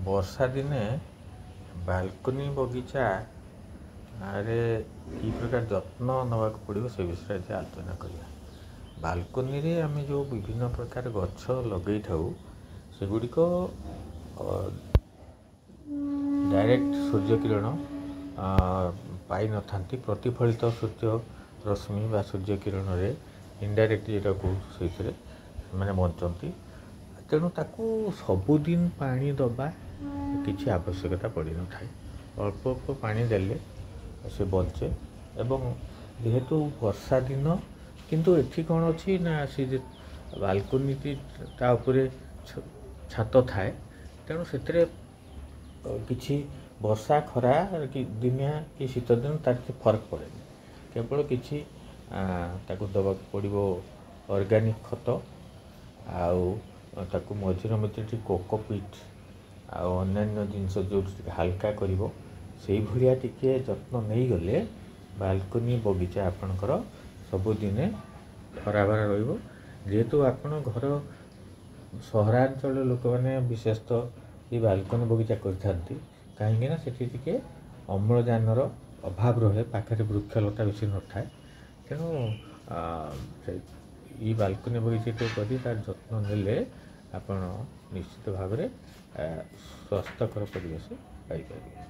ବର୍ଷା ଦିନେ ବାଲକୋନି ବଗିଚା ରେ କି ପ୍ରକାର ଯତ୍ନ ନେବାକୁ ପଡ଼ିବ ସେ ବିଷୟରେ ଆଜି ଆଲୋଚନା କରିବା। ବାଲକୋନିରେ ଆମେ ଯେଉଁ ବିଭିନ୍ନ ପ୍ରକାର ଗଛ ଲଗେଇଥାଉ ସେଗୁଡ଼ିକ ଡାଇରେକ୍ଟ ସୂର୍ଯ୍ୟକିରଣ ପାଇନଥାନ୍ତି। ପ୍ରତିଫଳିତ ସୂର୍ଯ୍ୟ ରଶ୍ମି ବା ସୂର୍ଯ୍ୟକିରଣରେ ଇନଡାଇରେକ୍ଟ ଯେଉଁଟା କହୁଛୁ ସେଇଥିରେ ସେମାନେ ବଞ୍ଚନ୍ତି। ତେଣୁ ତାକୁ ସବୁଦିନ ପାଣି ଦେବା କିଛି ଆବଶ୍ୟକତା ପଡ଼ିନଥାଏ। ଅଳ୍ପ ଅଳ୍ପ ପାଣି ଦେଲେ ସେ ବଞ୍ଚେ। ଏବଂ ଯେହେତୁ ବର୍ଷା ଦିନ, କିନ୍ତୁ ଏଠି କ'ଣ ଅଛି ନା ସେ ଯେ ବାଲକୋନିଟି ତା ଉପରେ ଛାତ ଥାଏ, ତେଣୁ ସେଥିରେ କିଛି ବର୍ଷା ଖରା କି ଦିନିଆ କି ଶୀତ ଦିନ ତାର କିଛି ଫରକ ପଡ଼େନି। କେବଳ କିଛି ତାକୁ ଦେବାକୁ ପଡ଼ିବ ଅର୍ଗାନିକ୍ ଖତ, ଆଉ ତାକୁ ମଝିରେ ମଝିରେ ଟିକେ କୋକୋପିଟ୍ ଆଉ ଅନ୍ୟାନ୍ୟ ଜିନିଷ ଯେଉଁଠି ଟିକେ ହାଲକା କରିବ, ସେଇଭଳିଆ ଟିକେ ଯତ୍ନ ନେଇଗଲେ ବାଲକୋନି ବଗିଚା ଆପଣଙ୍କର ସବୁଦିନେ ହରାଭରା ରହିବ। ଯେହେତୁ ଆପଣ ଘର ସହରାଞ୍ଚଳ ଲୋକମାନେ ବିଶେଷତଃ ଏ ବାଲକୋନି ବଗିଚା କରିଥାନ୍ତି, କାହିଁକିନା ସେଠି ଟିକେ ଅମ୍ଳଜାନର ଅଭାବ ରହେ, ପାଖରେ ବୃକ୍ଷଲତା ବେଶୀ ନଥାଏ। ତେଣୁ ଏଇ ବାଲକୋନି ବଗିଚାଟେ କରି ତାର ଯତ୍ନ ନେଲେ ଆପଣ ନିଶ୍ଚିତ ଭାବରେ ସ୍ୱାସ୍ଥ୍ୟକର ପରିବେଶ ପାଇପାରିବେ।